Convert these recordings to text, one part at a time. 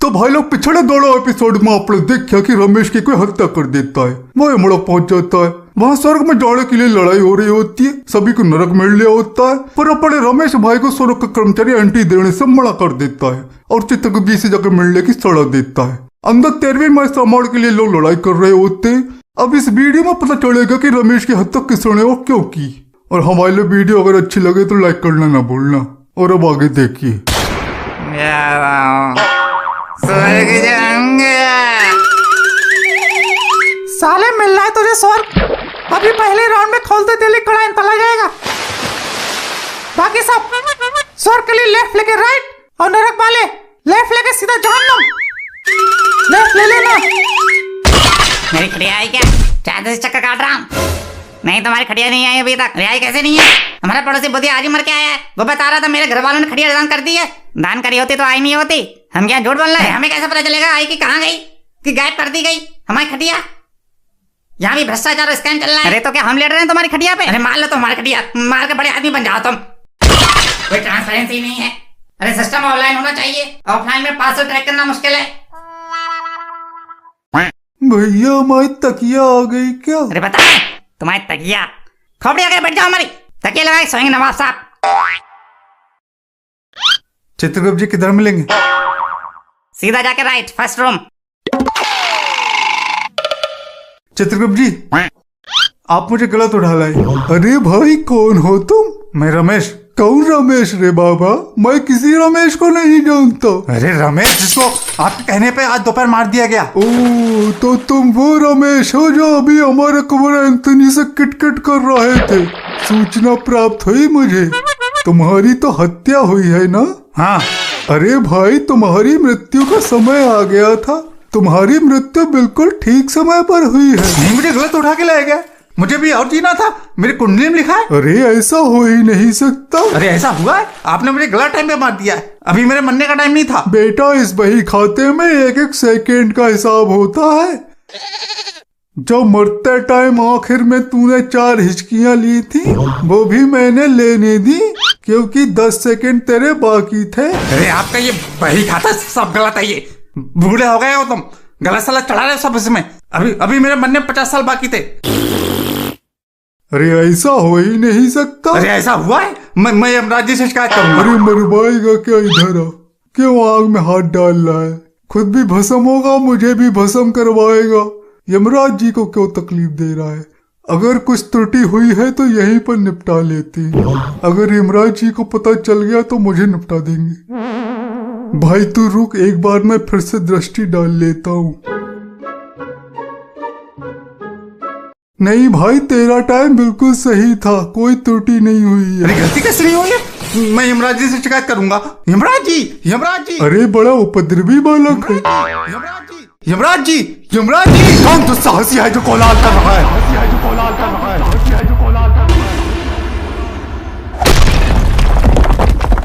तो भाई लोग पिछले दोनों एपिसोड में आपने देखा कि रमेश की कोई हत्या कर देता है, वो यमलोक पहुंच जाता है। वहाँ स्वर्ग में जाने के लिए लड़ाई हो रही होती है, सभी को नरक मिल लिया होता है, पर अपने रमेश भाई को स्वर्ग का कर्मचारी एंट्री देने से मना कर देता है और चित्रगुप्त जी से जाकर मिलने की सलाह देता है। अंदर 13वीं माह सामान के लिए लोग लड़ाई कर रहे होते हैं। अब इस वीडियो में पता चलेगा कि रमेश की हत्या किसने और क्यों की। और हमारे वीडियो अगर अच्छी लगे तो लाइक करना ना भूलना। और अब आगे देखिए। साले मिल रहा है तुझे स्वर्ग, अभी पहले राउंड में खोलते तेली कड़ाई तला जाएगा। बाकी सब स्वर्ग के लिए लेफ्ट लेके राइट और नरक वाले लेफ्ट लेके सीधा जहन्नम। लेफ्ट ले लेना। मेरी खड़िया आई क्या? चाहते से चक्कर काट रहा हूँ। नहीं तुम्हारी खड़िया नहीं आई अभी तक। रिहाई कैसे नहीं है? हमारा पड़ोसी बुद्धि आज ही मर के आया है। वो बता रहा था मेरे घर वालों ने खड़िया दान कर दी है। दान करी होती तो आई नहीं होती। हम क्या झूठ बोल रहे हैं? हमें कैसे पता चलेगा आई कि कहाँ गई, कि गायब कर दी गई हमारी खटिया? यहाँ भी भ्रष्टाचार स्कैम चल रहा है। अरे तो क्या हम लेट रहे हैं तुम्हारी खटिया पे? अरे मार लो तुम्हारी खटिया, मार के बड़े आदमी बन जाओ तुम। कोई ट्रांसपेरेंसी नहीं है। अरे सिस्टम ऑनलाइन होना चाहिए, ऑफलाइन में पासवर्ड ट्रैक करना मुश्किल है। भैया हमारी तकिया आ गई क्या? अरे बता तुम्हारी तकिया खोपड़ी आके बैठ जाओ। हमारी तकिया लगाए सोएंगे नवाब साहब। चित्रगुप्त जी किधर मिलेंगे? सीधा जाके राइट फर्स्ट रूम। चित्रगुप्त जी आप मुझे गलत उठा लाए। अरे भाई कौन हो तुम? मैं रमेश। कौन रमेश रे बाबा? मैं किसी रमेश को नहीं जानता। अरे रमेश जिसको आपके कहने पे आज दोपहर मार दिया गया। ओ तो तुम वो रमेश हो जो अभी हमारे कुंवर एंथनी से किटकिट कर रहे थे। सूचना प्राप्त हुई मुझे, तुम्हारी तो हत्या हुई है ना? हाँ। अरे भाई तुम्हारी मृत्यु का समय आ गया था। तुम्हारी मृत्यु बिल्कुल ठीक समय पर हुई है। नहीं मुझे गलत उठा के लाया गया, मुझे भी और जीना था। मेरी कुंडली में लिखा है। अरे ऐसा हो ही नहीं सकता। अरे ऐसा हुआ है, आपने मुझे गलत टाइम पे मार दिया है। अभी मेरे मरने का टाइम नहीं था। बेटा इस बही खाते में एक एक सेकेंड का हिसाब होता है। जब मरते टाइम आखिर में तूने 4 हिचकियां ली थी, वो भी मैंने लेने दी क्योंकि 10 सेकेंड तेरे बाकी थे। अरे आपका ये बही खाता सब गलत है। ये बूढ़े हो गए हो तुम, गलत सला चढ़ा रहे हो सब इसमें। अभी मेरे मरने 50 साल बाकी थे। अरे ऐसा हो ही नहीं सकता। अरे ऐसा हुआ है, मैं यमराज जी से शिकायत करूंगा। अरे मरवाएगा क्या इधर? क्यों आग में हाथ डाल रहा है? खुद भी भस्म होगा, मुझे भी भस्म करवाएगा। यमराज जी को क्यों तकलीफ दे रहा है? अगर कुछ त्रुटि हुई है तो यहीं पर निपटा लेते। अगर यमराज जी को पता चल गया तो मुझे निपटा देंगे। भाई तू रुक, एक बार मैं फिर से दृष्टि डाल लेता हूँ। नहीं भाई तेरा टाइम बिल्कुल सही था, कोई त्रुटि नहीं हुई है। अरे गलती कैसे नहीं हुई है? मैं यमराज जी से शिकायत करूंगा। यमराज जी, यमराज जी। अरे बड़ा उपद्रवी बालक है। यमराज जी, यमराज जी, यमराज जी। कौन दुस्साहसी है जो कोलाहल कर रहा है?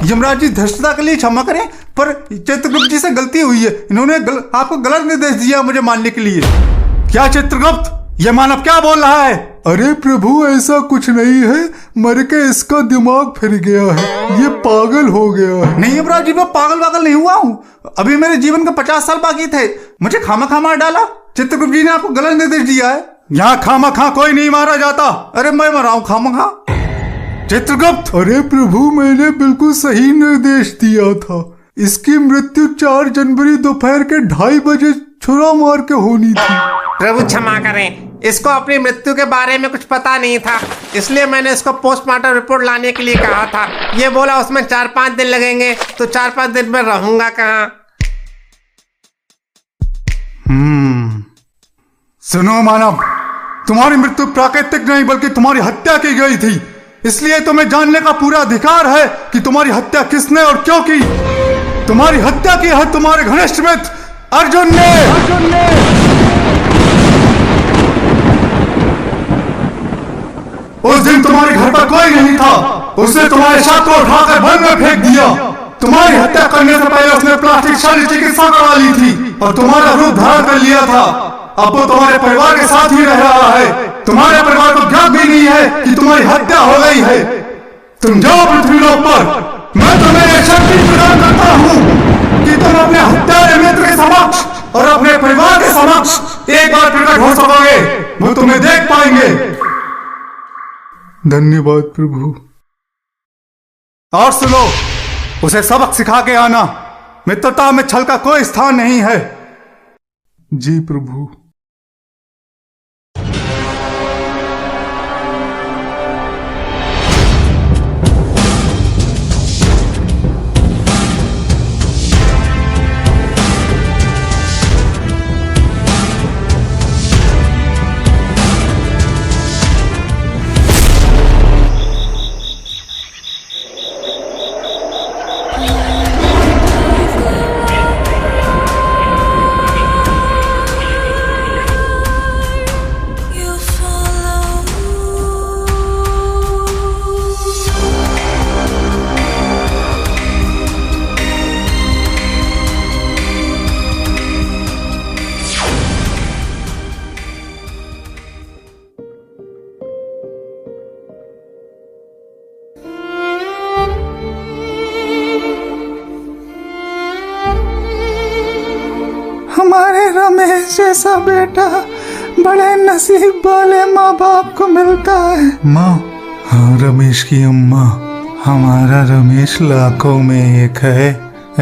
यमराज जी धृष्टता के लिए क्षमा करें, पर चित्रगुप्त जी से गलती हुई है। इन्होंने आपको गलत निर्देश दिया मुझे मारने के लिए। क्या चित्रगुप्त, ये मानव क्या बोल रहा है? अरे प्रभु ऐसा कुछ नहीं है, मर के इसका दिमाग फिर गया है, ये पागल हो गया है। नहीं यमराज जी, मैं पागल नहीं हुआ हूँ। अभी मेरे जीवन के 50 साल बाकी थे, मुझे खामा मार डाला। चित्रगुप्त जी ने आपको गलत निर्देश दिया है। यहाँ खामा कोई नहीं मारा जाता। अरे मैं मरा हूँ खामा। चित्रगुप्त, अरे प्रभु मैंने बिल्कुल सही निर्देश दिया था। इसकी मृत्यु 4 जनवरी दोपहर के 2:30 बजे छुरा मार के होनी थी। प्रभु क्षमा करें, इसको अपनी मृत्यु के बारे में कुछ पता नहीं था, इसलिए मैंने इसको पोस्टमार्टम रिपोर्ट लाने के लिए कहा था। ये बोला उसमें 4-5 दिन लगेंगे, तो 4-5 दिन में रहूंगा कहाँ? सुनो मानव, तुम्हारी मृत्यु प्राकृतिक नहीं बल्कि तुम्हारी हत्या की गई थी। इसलिए तुम्हें जानने का पूरा अधिकार है कि तुम्हारी हत्या किसने और क्यों की। तुम्हारी हत्या की है तुम्हारे घनिष्ठ मित्र अर्जुन ने। उस दिन तुम्हारे घर पर कोई नहीं था, उसने तुम्हारे शव को उठाकर वन में फेंक दिया। तुम्हारी हत्या करने से पहले उसने प्लास्टिक शल्य चिकित्सा करवा ली थी और तुम्हारा रूप धारण कर लिया था। अब वो तुम्हारे परिवार के साथ ही रह रहा है। तुम्हारे परिवार को ज्ञात भी नहीं है कि तुम्हारी हत्या हो गई है। तुम जाओ पृथ्वीलोक पर, मैं तुम्हें शक्ति प्रदान करता हूँ कि तुम अपने हत्यारे मित्र के वो तुम्हें देख पाएंगे। धन्यवाद प्रभु। और सुनो, उसे सबक सिखा के आना। मित्रता में छल का कोई स्थान नहीं है। जी प्रभु। हमारे रमेश जैसा बेटा बड़े नसीब वाले माँ बाप को मिलता है। माँ, हाँ रमेश की अम्मा, हमारा रमेश लाखों में एक है।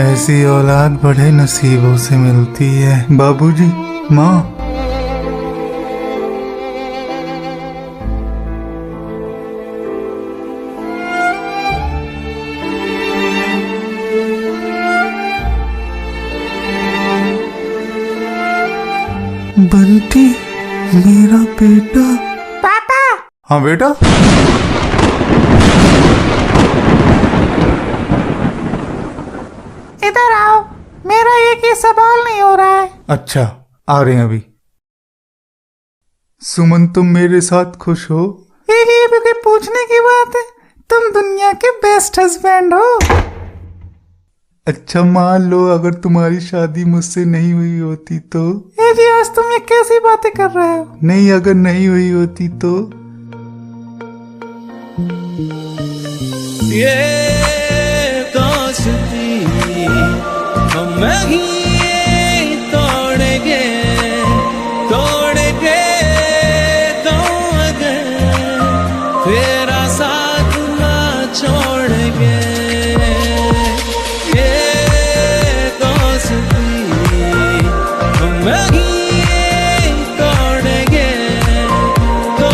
ऐसी औलाद बड़े नसीबों से मिलती है। बाबूजी, माँ। बंटी, मेरा बेटा। पापा। हाँ बेटा। इधर आओ, मेरा एक ही सवाल नहीं हो रहा है। अच्छा, आ रहे हैं अभी। सुमन, तुम मेरे साथ खुश हो? ये भी कोई पूछने की बात है? तुम दुनिया के बेस्ट हस्बैंड हो। अच्छा, मान लो अगर तुम्हारी शादी मुझसे नहीं हुई होती तो? ये जी, आज तुम ये कैसी बातें कर रहे हो? नहीं, अगर नहीं हुई होती तो? ये दोस्ती हम ही तोड़ेंगे तो अगर तेरा साथ ना छोड़ेंगे। ये दोस्ती हम ही तोड़ेंगे तो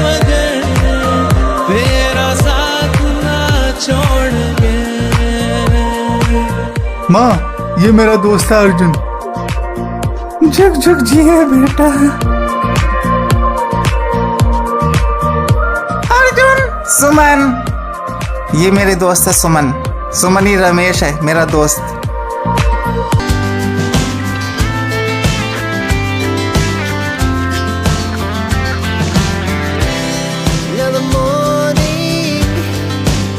अगर तेरा साथ ना छोड़ेंगे। माँ, ये मेरा दोस्त है अर्जुन। जुग जुग जिए बेटा। अर्जुन। सुमन, ये मेरे दोस्त है सुमन। सुमन ही रमेश है मेरा दोस्त। Now the morning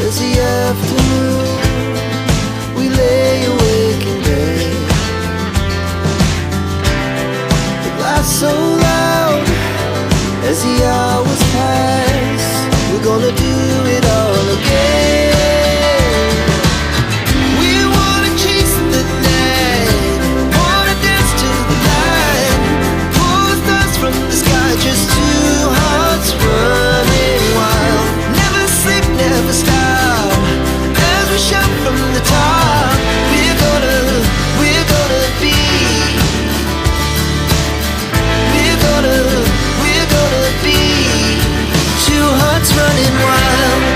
is the afternoon. We lay awake in bed. The laughs so loud as the hours pass. We're gonna do it all again. We wanna chase the night, wanna dance to the light. Pull the stars from the sky, just two hearts running wild. Never sleep, never stop, as we shout from the top. We're gonna be, we're gonna be two hearts running wild.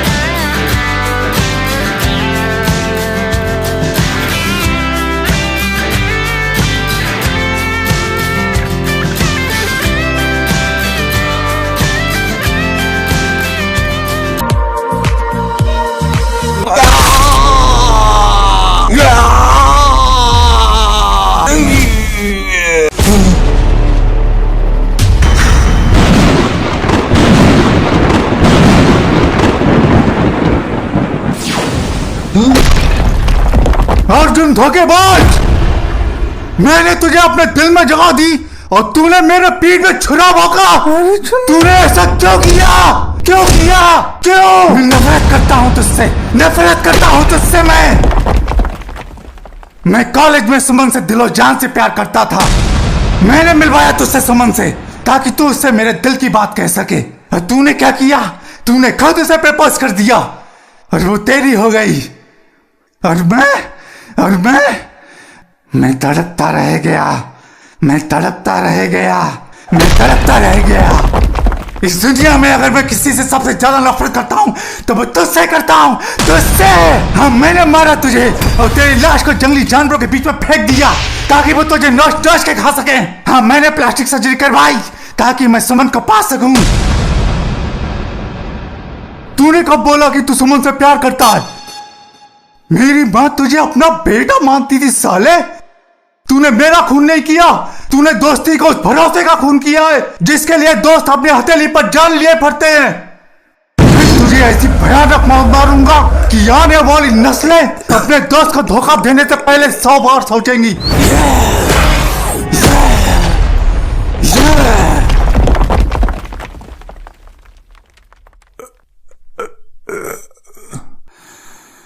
Arjun धोखेबाज! मैंने तुझे अपने दिल में जगह दी और तूने मेरे पीठ में छुरा भोंका। तूने ऐसा क्यों किया? क्यों किया? क्यों? मैं नफरत करता हूं तुझसे, नफरत करता हूं तुझसे। मैं कॉलेज में सुमन से दिलो जान से प्यार करता था, मैंने मिलवाया तुझसे सुमन से ताकि तू उससे मेरे दिल की बात कह सके, और तूने क्या किया? तूने खुद उसे प्रपोज कर दिया और वो तेरी हो गई। और मैं तड़पता रह गया, मैं तड़पता रह गया, मैं तड़पता रह गया। इस दुनिया में अगर मैं किसी से सबसे ज्यादा नफरत करता हूँ तो वो तुझसे करता हूँ, तुझसे। हाँ, मैंने मारा तुझे और तेरी लाश को जंगली जानवरों के बीच में फेंक दिया ताकि वो तुझे नोच नोच के खा सके। हाँ, मैंने प्लास्टिक सर्जरी करवाई ताकि मैं सुमन को पा सकूं। तूने कब बोला कि तू सुमन से प्यार करता है? मेरी मां तुझे अपना बेटा मानती थी साले। तूने मेरा खून नहीं किया, तूने दोस्ती को उस भरोसे का खून किया है जिसके लिए दोस्त अपनी हथेली पर जान लिए फिरते हैं। मैं तुझे ऐसी भयानक मौत मारूंगा कि आने वाली नस्लें अपने दोस्त को धोखा देने से पहले 100 बार सोचेंगी।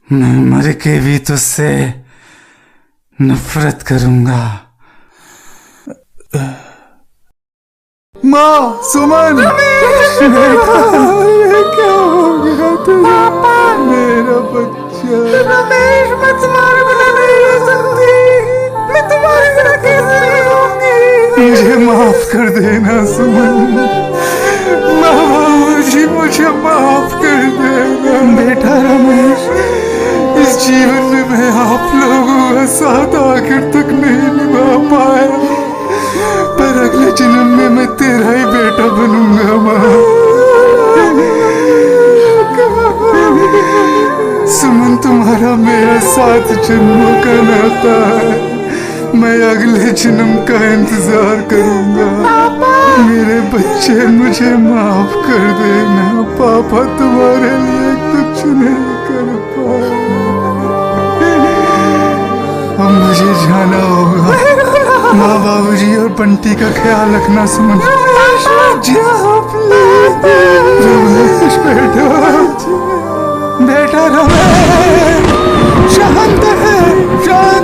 मैं मर के भी तुझसे नफरत करूंगा। माँ, सुमन, ये क्या हो गया तुझे? मेरा बच्चा। रमेश, मैं तुम्हारे बिना नहीं रह सकती। मैं तुम्हारी तरह कैसे रहूंगी? मुझे माफ कर देना सुमन। बाबूजी, मुझे माफ कर देना। बेटा रमेश, इस जीवन में मैं आप लोगों का साथ आखिर तक नहीं निभा पाया, पर अगले जन्म में मैं तेरा ही बेटा बनूंगा। माँ, सुमन, तुम्हारा मेरा 7 जन्मों का नाता है। मैं अगले जन्म का इंतजार करूंगा। मेरे बच्चे, मुझे माफ कर देना। पापा तुम्हारे लिए कुछ नहीं कर पाया। अब मुझे जाना होगा। माँ, बाबूजी और बंटी का ख्याल रखना। सुमन, रमेश बेटा, बेटा रमेश, शांत है, शांत।